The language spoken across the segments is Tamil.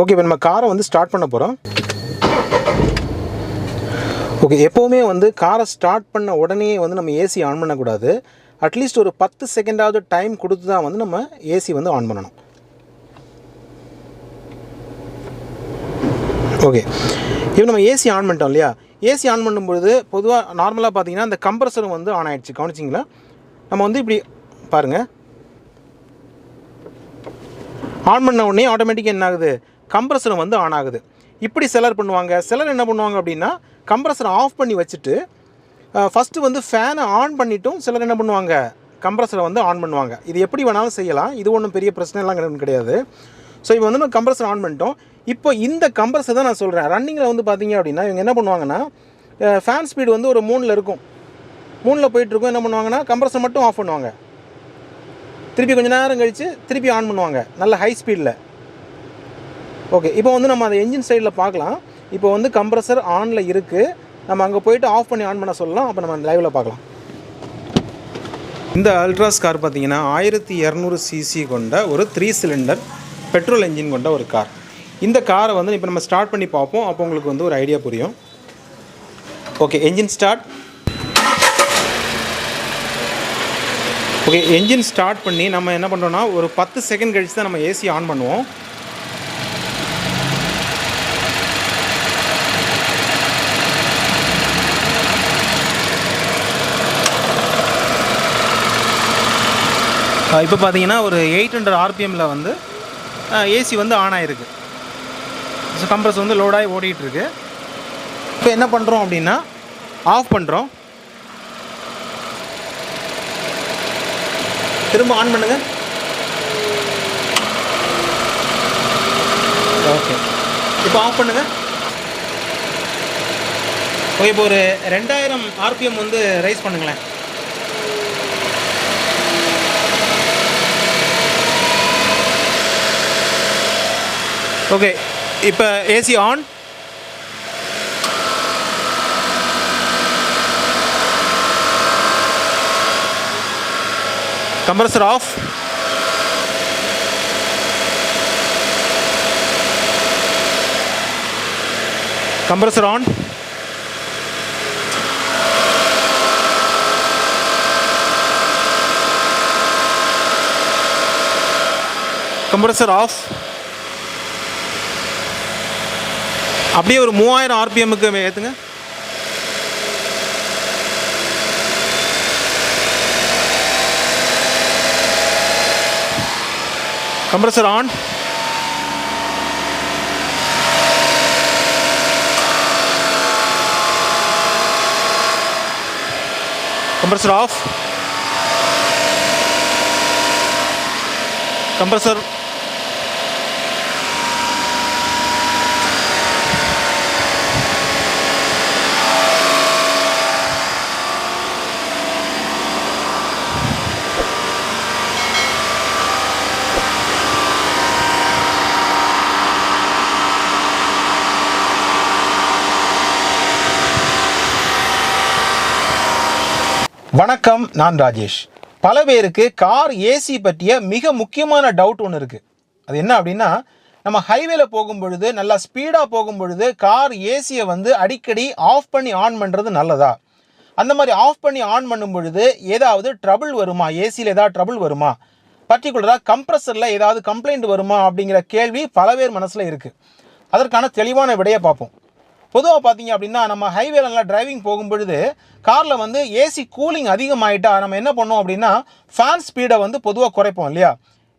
ஓகே, இப்போ நம்ம காரை வந்து ஸ்டார்ட் பண்ண போகிறோம். ஓகே, எப்போவுமே வந்து காரை ஸ்டார்ட் பண்ண உடனே வந்து நம்ம ஏசி ஆன் பண்ணக்கூடாது. அட்லீஸ்ட் ஒரு 10 செகண்டாவது டைம் கொடுத்து தான் வந்து நம்ம ஏசி வந்து ஆன் பண்ணணும். ஓகே, இப்போ நம்ம ஏசி ஆன் பண்ணிட்டோம் இல்லையா? ஏசி ஆன் பண்ணும்பொழுது பொதுவாக நார்மலாக பார்த்தீங்கன்னா அந்த கம்ப்ரஸரும் வந்து ஆன் ஆகிடுச்சு. கவனிச்சிங்களா? நம்ம வந்து இப்படி பாருங்கள், ஆன் பண்ண உடனே ஆட்டோமேட்டிக்காக என்ன ஆகுது, கம்ப்ரஸரும் வந்து ஆன் ஆகுது. இப்படி சிலர் பண்ணுவாங்க. சிலர் என்ன பண்ணுவாங்க அப்படின்னா கம்ப்ரஸரை ஆஃப் பண்ணி வச்சுட்டு ஃபஸ்ட்டு வந்து ஃபேனை ஆன் பண்ணிட்டும் சிலர் என்ன பண்ணுவாங்க, கம்ப்ரஸரை வந்து ஆன் பண்ணுவாங்க. இது எப்படி வேணாலும் செய்யலாம், இது ஒன்றும் பெரிய பிரச்சனைலாம் கிடையாது. ஸோ இப்போ வந்து நம்ம கம்ப்ரஸர் ஆன் பண்ணிட்டோம். இப்போ இந்த கம்ப்ரஸர் தான் நான் சொல்கிறேன். ரன்னிங்கில் வந்து பார்த்தீங்க அப்படின்னா இவங்க என்ன பண்ணுவாங்கன்னா, ஃபேன் ஸ்பீடு வந்து ஒரு 3ல் இருக்கும், 3ல் போயிட்டுருக்கும். என்ன பண்ணுவாங்கன்னா கம்ப்ரஸர் மட்டும் ஆஃப் பண்ணுவாங்க, திருப்பி கொஞ்சம் நேரம் கழித்து திருப்பி ஆன் பண்ணுவாங்க நல்ல ஹை ஸ்பீடில். ஓகே, இப்போ வந்து நம்ம அதை என்ஜின் சைடில் பார்க்கலாம். இப்போ வந்து கம்ப்ரஸர் ஆனில் இருக்குது. நம்ம அங்கே போய்ட்டு ஆஃப் பண்ணி ஆன் பண்ண சொல்லலாம். அப்போ நம்ம லைவில் பார்க்கலாம். இந்த அல்ட்ராஸ் கார் பார்த்தீங்கன்னா 1200 சிசி கொண்ட ஒரு 3 சிலிண்டர் பெட்ரோல் என்ஜின் கொண்ட ஒரு கார். இந்த காரை வந்து இப்போ நம்ம ஸ்டார்ட் பண்ணி பார்ப்போம். அப்போ உங்களுக்கு வந்து ஒரு ஐடியா புரியும். Okay, engine start. Okay, engine start பண்ணி நம்ம என்ன பண்ணுறோன்னா ஒரு 10 செகண்ட் கழித்து தான் நம்ம ஏசி ஆன் பண்ணுவோம். இப்போ பார்த்தீங்கன்னா ஒரு 800 RPMல வந்து ஏசி வந்து ஆன் ஆகிருக்கு. ஸோ கம்ப்ரஸர் வந்து லோடாகி ஓடிட்டுருக்கு. இப்போ என்ன பண்ணுறோம் அப்படின்னா ஆஃப் பண்ணுறோம். திரும்ப ஆன் பண்ணுங்க. ஓகே, இப்போ ஆஃப் பண்ணுங்க. ஓகே, இப்போ ஒரு 2000 RPM வந்து ரைஸ் பண்ணுங்களேன். ஓகே, இப்போ AC on. Compressor off. Compressor on. Compressor off. அப்படியே ஒரு 3000 RPMக்கு ஏற்றுங்க. Compressor on. Compressor off. Compressor வணக்கம், நான் ராஜேஷ். பல பேருக்கு கார் ஏசி பற்றிய மிக முக்கியமான டவுட் ஒன்று இருக்குது. அது என்ன அப்படின்னா, நம்ம ஹைவேல போகும் பொழுது நல்லா ஸ்பீடாக போகும் பொழுது கார் ஏசியை வந்து அடிக்கடி ஆஃப் பண்ணி ஆன் பண்ணுறது நல்லதா? அந்த மாதிரி ஆஃப் பண்ணி ஆன் பண்ணும் பொழுது ஏதாவது ட்ரபிள் வருமா, ஏசியில் ஏதாவது ட்ரபிள் வருமா, பர்டிகுலராக கம்ப்ரஸரில் ஏதாவது கம்ப்ளைண்ட் வருமா அப்படிங்கிற கேள்வி பல பேர் மனசில் இருக்குது. அதற்கான தெளிவான விடையை பார்ப்போம். பொதுவாக பார்த்தீங்க அப்படின்னா நம்ம ஹைவேலலாம் டிரைவிங் போகும்பொழுது காரில் வந்து ஏசி கூலிங் அதிகமாகிட்டா நம்ம என்ன பண்ணோம் அப்படின்னா ஃபேன் ஸ்பீடை வந்து பொதுவாக குறைப்போம் இல்லையா?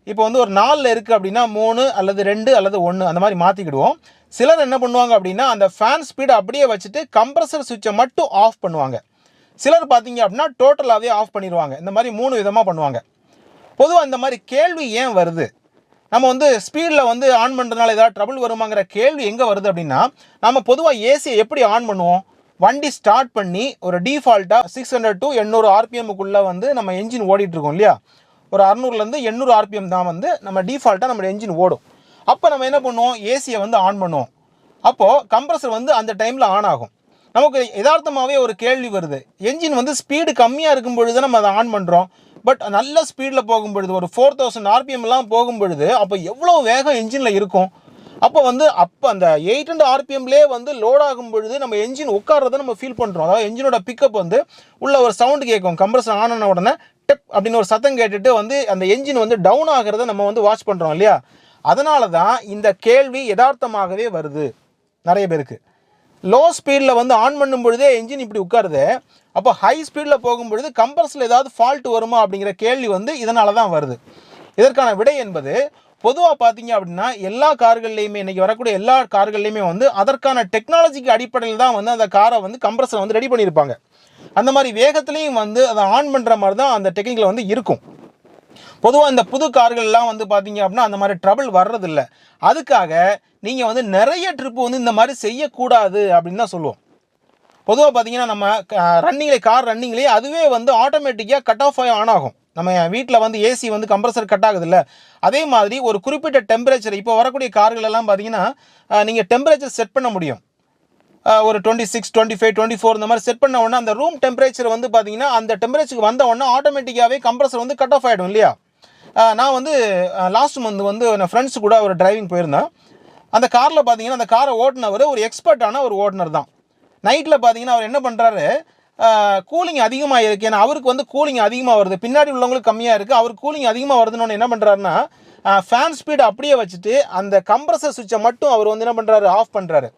இப்போ வந்து ஒரு 4ல் இருக்குது அப்படின்னா 3 அல்லது 2 அல்லது 1 அந்த மாதிரி மாற்றிக்கிடுவோம். சிலர் என்ன பண்ணுவாங்க அப்படின்னா அந்த ஃபேன் ஸ்பீடை அப்படியே வச்சுட்டு கம்ப்ரஸர் சுவிட்சை மட்டும் ஆஃப் பண்ணுவாங்க. சிலர் பார்த்தீங்க அப்படின்னா டோட்டலாகவே ஆஃப் பண்ணிடுவாங்க. இந்த மாதிரி 3 விதமாக பண்ணுவாங்க. பொதுவாக இந்த மாதிரி கேள்வி ஏன் வருது? நம்ம வந்து ஸ்பீடில் வந்து ஆன் பண்ணுறதுனால ஏதாவது ட்ரபிள் வருமாங்கிற கேள்வி எங்கே வருது அப்படின்னா, நம்ம பொதுவாக ஏசியை எப்படி ஆன் பண்ணுவோம்? வண்டி ஸ்டார்ட் பண்ணி ஒரு டிஃபால்ட்டாக 600 to 800 RPMக்குள்ளே வந்து நம்ம என்ஜின் ஓடிட்டுருக்கோம் இல்லையா? ஒரு 600லேருந்து 800 RPM தான் வந்து நம்ம டிஃபால்ட்டாக நம்ம என்ஜின் ஓடும். அப்போ நம்ம என்ன பண்ணுவோம், ஏசியை வந்து ஆன் பண்ணுவோம். அப்போது கம்ப்ரஸர் வந்து அந்த டைமில் ஆன் ஆகும். நமக்கு யதார்த்தமாகவே ஒரு கேள்வி வருது, என்ஜின் வந்து ஸ்பீடு கம்மியாக இருக்கும் பொழுது நம்ம அதை ஆன் பண்ணுறோம், பட் நல்ல ஸ்பீடில் போகும் பொழுது ஒரு 4000 RPMலாம் போகும் பொழுது அப்போ எவ்வளோ வேகம் என்ஜினில் இருக்கும்? அப்போ வந்து அந்த 800 ஆர்பிஎம்லேயே வந்து லோட் ஆகும் பொழுது நம்ம என்ஜின் உட்கார்றதை நம்ம ஃபீல் பண்ணுறோம். அதாவது என்ஜினோட பிக்கப் வந்து உள்ள ஒரு சவுண்டு கேட்கும். கம்ப்ரஸர் ஆன் ஆன உடனே டெப் அப்படின்னு ஒரு சத்தம் கேட்டுட்டு வந்து அந்த என்ஜின் வந்து டவுன் ஆகிறத நம்ம வந்து வாட்ச் பண்ணுறோம் இல்லையா? அதனால தான் இந்த கேள்வி யதார்த்தமாகவே வருது நிறைய பேருக்கு. லோ ஸ்பீடில் வந்து ஆன் பண்ணும் பொழுதே என்ஜின் இப்படி உட்காருது. அப்போ ஹை ஸ்பீடில் போகும்பொழுது கம்ப்ரஸரில் ஏதாவது ஃபால்ட் வருமா அப்படிங்கிற கேள்வி வந்து இதனால தான் வருது. இதற்கான விடை என்பது பொதுவாக பார்த்தீங்க அப்படின்னா எல்லா கார்கள்லையுமே, இன்றைக்கி வரக்கூடிய எல்லா கார்கள்லையுமே வந்து அதற்கான டெக்னாலஜிக்கு அடிப்படையில் தான் வந்து அந்த காரை வந்து கம்ப்ரஸரை வந்து ரெடி பண்ணியிருப்பாங்க. அந்த மாதிரி வேகத்துலேயும் வந்து அதை ஆன் பண்ணுற மாதிரி தான் அந்த டெக்னிக்கில் வந்து இருக்கும். பொதுவாக இந்த புது கார்கள்லாம் வந்து பார்த்தீங்க அப்படின்னா அந்த மாதிரி ட்ரபிள் வர்றதில்லை. அதுக்காக நீங்கள் வந்து நிறைய ட்ரிப்பு வந்து இந்த மாதிரி செய்யக்கூடாது அப்படின்னு தான் சொல்லுவோம். பொதுவாக பார்த்தீங்கன்னா நம்ம கார் ரன்னிங்லேயே அதுவே வந்து ஆட்டோமேட்டிக்காக கட் ஆஃப் ஆகி ஆன் ஆகும். நம்ம வீட்டில் வந்து ஏசி வந்து கம்ப்ரஸர் கட் ஆகுது இல்லை, அதே மாதிரி ஒரு குறிப்பிட்ட டெம்பரேச்சர் இப்போ வரக்கூடிய கார்கள் எல்லாம் பார்த்தீங்கன்னா நீங்கள் டெம்பரேச்சர் செட் பண்ண முடியும். ஒரு 26, 25, 24 இந்த மாதிரி செட் பண்ண உடனே அந்த ரூம் டெம்பரேச்சர் வந்து பார்த்தீங்கன்னா அந்த டெம்பரேச்சருக்கு வந்த உடனே ஆட்டோமேட்டிக்காகவே கம்ப்ரஸர் வந்து கட் ஆஃப் ஆகிடும் இல்லையா? நான் வந்து லாஸ்ட் மந்த் வந்து நான் ஃப்ரெண்ட்ஸ் கூட ஒரு டிரைவிங் போயிருந்தேன். அந்த காரில் பார்த்தீங்கன்னா அந்த காரை ஓட்டுனவர் ஒரு எக்ஸ்பர்ட்டான ஒரு ஓட்டுனர் தான். நைட்டில் பார்த்தீங்கன்னா அவர் என்ன பண்ணுறாரு, கூலிங் அதிகமாக இருக்குது. ஏன்னா அவருக்கு வந்து கூலிங் அதிகமாக வருது, பின்னாடி உள்ளவங்களுக்கு கம்மியாக இருக்குது, அவருக்கு கூலிங் அதிகமாக வருதுன்னு என்ன பண்ணுறாருன்னா ஃபேன் ஸ்பீடு அப்படியே வச்சுட்டு அந்த கம்ப்ரஸர் சுவிட்சை மட்டும் அவர் வந்து என்ன பண்ணுறாரு, ஆஃப் பண்ணுறாரு.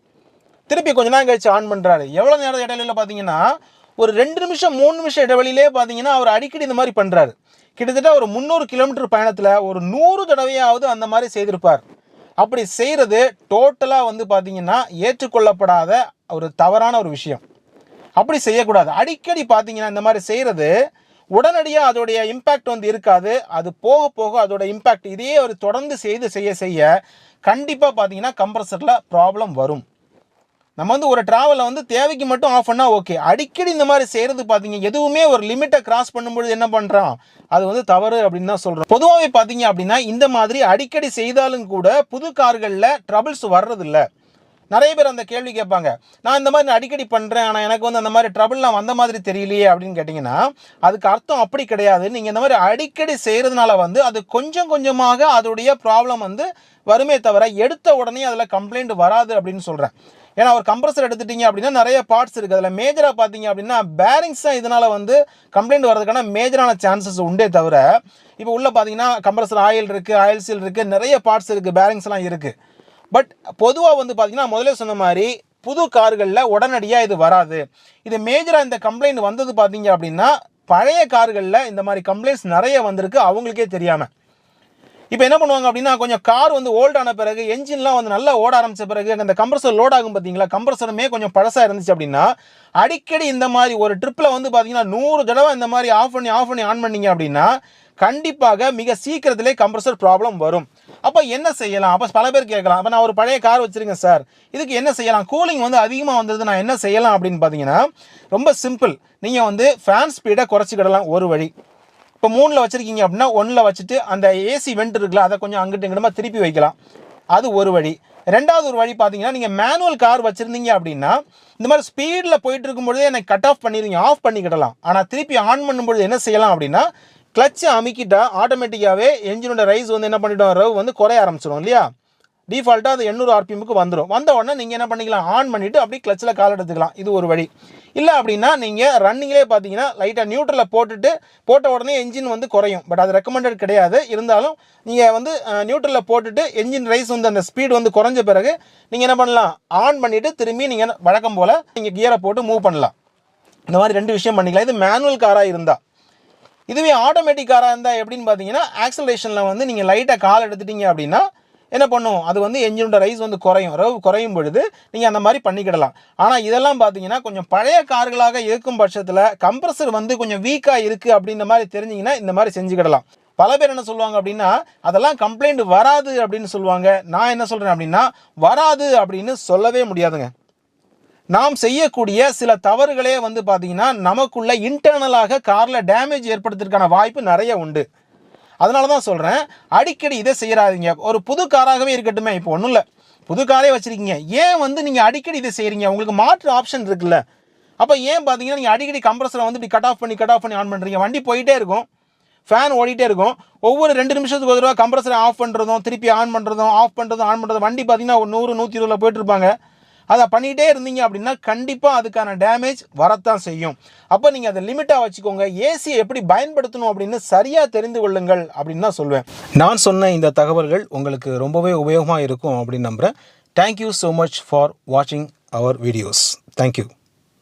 திருப்பி கொஞ்ச நேரம் கழிச்சு ஆன் பண்ணுறாரு. எவ்வளோ நேரம் இடைவெளியில் பார்த்தீங்கன்னா ஒரு 2 நிமிஷம் 3 நிமிஷம் இடைவெளியிலே பார்த்தீங்கன்னா அவர் அடிக்கடி இந்த மாதிரி பண்ணுறாரு. கிட்டத்தட்ட ஒரு 300 கிலோமீட்டர் பயணத்தில் ஒரு 100 தடவையாவது அந்த மாதிரி செய்திருப்பார். அப்படி செய்கிறது டோட்டலாக வந்து பார்த்தீங்கன்னா ஏற்றுக்கொள்ளப்படாத ஒரு தவறான ஒரு விஷயம். அப்படி செய்யக்கூடாது. அடிக்கடி பார்த்தீங்கன்னா இந்த மாதிரி செய்கிறது உடனடியாக அதோடைய இம்பேக்ட் வந்து இருக்காது. அது போக போக அதோட இம்பேக்ட் இதையே ஒரு தொடர்ந்து செய்ய கண்டிப்பாக பார்த்தீங்கன்னா கம்ப்ரஸரில் ப்ராப்ளம் வரும். நம்ம வந்து ஒரு ட்ராவலை வந்து தேவைக்கு மட்டும் ஆஃப் பண்ணால் ஓகே. அடிக்கடி இந்த மாதிரி செய்கிறது பார்த்தீங்க எதுவுமே ஒரு லிமிட்டை கிராஸ் பண்ணும்பொழுது என்ன பண்ணுறோம், அது வந்து தவறு அப்படின்னு தான் சொல்கிறோம். பொதுவாகவே பார்த்தீங்க அப்படின்னா இந்த மாதிரி அடிக்கடி செய்தாலும் கூட புது கார்களில் ட்ரபிள்ஸ் வர்றதில்ல. நிறைய பேர் அந்த கேள்வி கேட்பாங்க, நான் இந்த மாதிரி அடிக்கடி பண்ணுறேன், ஆனால் எனக்கு வந்து அந்த மாதிரி ட்ரபிள்லாம் வந்த மாதிரி தெரியலையே அப்படின்னு கேட்டிங்கன்னா அதுக்கு அர்த்தம் அப்படி கிடையாது. நீங்கள் இந்த மாதிரி அடிக்கடி செய்கிறதுனால வந்து அது கொஞ்சம் கொஞ்சமாக அதோடைய ப்ராப்ளம் வந்து வருமே தவிர எடுத்த உடனே அதில் கம்ப்ளைண்ட் வராது அப்படின்னு சொல்கிறேன். ஏன்னா ஒரு கம்ப்ரஸர் எடுத்துட்டிங்க அப்படின்னா நிறைய பார்ட்ஸ் இருக்குது. அதில் மேஜராக பார்த்தீங்க அப்படின்னா பேரிங்ஸ் தான் இதனால் வந்து கம்ப்ளைண்ட் வர்றதுக்கான மேஜரான சான்சஸ் உண்டே தவிர, இப்போ உள்ளே பார்த்தீங்கன்னா கம்ப்ரஸர் ஆயில் இருக்குது, ஆயில் சீல் இருக்குது, நிறைய பார்ட்ஸ் இருக்குது, பேரிங்ஸ்லாம் இருக்குது. பட் பொதுவாக வந்து பார்த்தீங்கன்னா முதல்ல சொன்ன மாதிரி புது கார்களில் உடனடியாக இது வராது. இது மேஜராக இந்த கம்ப்ளைண்ட் வந்தது பார்த்தீங்க அப்படின்னா பழைய கார்களில் இந்த மாதிரி கம்ப்ளைண்ட்ஸ் நிறைய வந்திருக்கு அவங்களுக்கே தெரியாமல். இப்போ என்ன பண்ணுவாங்க அப்படின்னா கொஞ்சம் கார் வந்து ஓல்டான பிறகு என்ஜின்லாம் வந்து நல்லா ஓட ஆரம்பித்த பிறகு அந்த கம்ப்ரஸர் லோட் ஆகும் பார்த்தீங்களா, கம்ப்ரஸருமே கொஞ்சம் பழசாக இருந்துச்சு அப்படின்னா அடிக்கடி இந்த மாதிரி ஒரு ட்ரிப்பில் வந்து பார்த்தீங்கன்னா 100 தடவை இந்த மாதிரி ஆஃப் பண்ணி ஆன் பண்ணிங்க அப்படின்னா கண்டிப்பாக மிக சீக்கிரத்திலே கம்ப்ரஸர் ப்ராப்ளம் வரும். அப்போ என்ன செய்யலாம்? அப்போ பல பேர் கேட்கலாம், அப்போ நான் ஒரு பழைய கார் வச்சுருக்கேன் சார், இதுக்கு என்ன செய்யலாம், கூலிங் வந்து அதிகமாக வந்தது, நான் என்ன செய்யலாம் அப்படின்னு பார்த்தீங்கன்னா ரொம்ப சிம்பிள். நீங்கள் வந்து ஃபேன் ஸ்பீடை குறைச்சிக்கிடலாம் ஒரு வழி. இப்போ 3ல் வச்சுருக்கீங்க அப்படின்னா 1ல் வச்சுட்டு அந்த ஏசி வெண்ட் இருக்குல்ல அதை கொஞ்சம் அங்கிட்டு இங்கிட்டமா திருப்பி வைக்கலாம், அது ஒரு வழி. ரெண்டாவது ஒரு வழி பார்த்தீங்கன்னா நீங்கள் மேனுவல் கார் வச்சுருந்தீங்க அப்படின்னா இந்த மாதிரி ஸ்பீடில் போயிட்டு இருக்கும்பொழுதே எனக்கு கட் ஆஃப் பண்ணிடுங்க, ஆஃப் பண்ணிக்கிடலாம். ஆனால் திருப்பி ஆன் பண்ணும்பொழுது என்ன செய்யலாம் அப்படின்னா கிளச்சை அமுக்கிட்டா ஆட்டோமேட்டிக்காகவே என்ஜினோட ரைஸ் வந்து என்ன பண்ணிவிடும், ரவ் வந்து குறைய ஆரம்பிச்சிடும் இல்லையா? டிஃபால்ட்டாக அது 800 ஆர்பிஎம்முக்கு வந்துடும். வந்த உடனே நீங்கள் என்ன பண்ணிக்கலாம், ஆன் பண்ணிவிட்டு அப்படியே கிளச்சில் கால் எடுத்துக்கலாம், இது ஒரு வழி. இல்லை அப்படின்னா நீங்கள் ரன்னிங்லேயே பார்த்தீங்கன்னா லைட்டாக நியூட்ரலில் போட்ட உடனே என்ஜின் வந்து குறையும். பட் அது ரெக்கமெண்டட் கிடையாது. இருந்தாலும் நீங்கள் வந்து நியூட்ரலில் போட்டுட்டு என்ஜின் ரைஸ் வந்து அந்த ஸ்பீடு வந்து குறைஞ்ச பிறகு நீங்கள் என்ன பண்ணலாம், ஆன் பண்ணிவிட்டு திரும்பி நீங்கள் வழக்கம் போல் நீங்கள் கியரை போட்டு மூவ் பண்ணலாம். இந்த மாதிரி 2 விஷயம் பண்ணிக்கலாம். இது மேனுவல் காராக இருந்தால். இதுவே ஆட்டோமேட்டிக் காராக இருந்தால் எப்படின்னு பார்த்தீங்கன்னா ஆக்சலரேஷனில் வந்து நீங்கள் லைட்டாக கால் எடுத்துட்டீங்க அப்படின்னா என்ன பண்ணும், அது வந்து என்ஜினோட ரைஸ் வந்து குறையும் பொழுது நீங்கள் அந்த மாதிரி பண்ணிக்கிடலாம். ஆனால் இதெல்லாம் பார்த்தீங்கன்னா கொஞ்சம் பழைய கார்களாக இருக்கும் பட்சத்தில் கம்ப்ரஸர் வந்து கொஞ்சம் வீக்காக இருக்குது அப்படின்ற மாதிரி தெரிஞ்சிங்கன்னா இந்த மாதிரி செஞ்சுக்கிடலாம். பல பேர் என்ன சொல்லுவாங்க அப்படின்னா அதெல்லாம் கம்ப்ளைண்ட் வராது அப்படின்னு சொல்லுவாங்க. நான் என்ன சொல்கிறேன் அப்படின்னா வராது அப்படின்னு சொல்லவே முடியாதுங்க. நாம் செய்யக்கூடிய சில தவறுகளே வந்து பார்த்தீங்கன்னா நமக்குள்ள இன்டர்னலாக காரில் டேமேஜ் ஏற்படுத்துறதுக்கான வாய்ப்பு நிறைய உண்டு. அதனால தான் சொல்கிறேன், அடிக்கடி இதை செய்கிறாதீங்க. ஒரு புது காராகவே இருக்கட்டுமே, இப்போ ஒன்றும் இல்லை, புது காரே வச்சுருக்கீங்க, ஏன் வந்து நீங்கள் அடிக்கடி இதை செய்கிறீங்க? உங்களுக்கு மாற்று ஆப்ஷன் இருக்குல்ல. அப்போ ஏன் பார்த்தீங்கன்னா நீங்கள் அடிக்கடி கம்ப்ரஸரை வந்து இப்படி கட் ஆஃப் பண்ணி ஆன் பண்ணுறீங்க? வண்டி போயிட்டே இருக்கும், ஃபேன் ஓடிட்டே இருக்கும். ஒவ்வொரு 2 நிமிஷத்துக்கு ஒரு தடவை கம்ப்ரஸரை ஆஃப் பண்ணுறதும் திருப்பி ஆன் பண்ணுறதும் ஆஃப் பண்ணுறதும் ஆன் பண்ணுறதும் வண்டி பார்த்தீங்கன்னா ஒரு 100 120 போயிட்டுருப்பாங்க. அதை பண்ணிகிட்டே இருந்தீங்க அப்படின்னா கண்டிப்பாக அதுக்கான டேமேஜ் வரத்தான் செய்யும். அப்போ நீங்கள் அதை லிமிட்டாக வச்சுக்கோங்க. ஏசியை எப்படி பயன்படுத்தணும் அப்படின்னு சரியாக தெரிந்து கொள்ளுங்கள் அப்படின்னு தான் சொல்வேன். நான் சொன்ன இந்த தகவல்கள் உங்களுக்கு ரொம்பவே உபயோகமாக இருக்கும் அப்படின்னு நம்புகிறேன். தேங்க்யூ ஸோ மச் ஃபார் வாட்சிங் அவர் வீடியோஸ். தேங்க்யூ.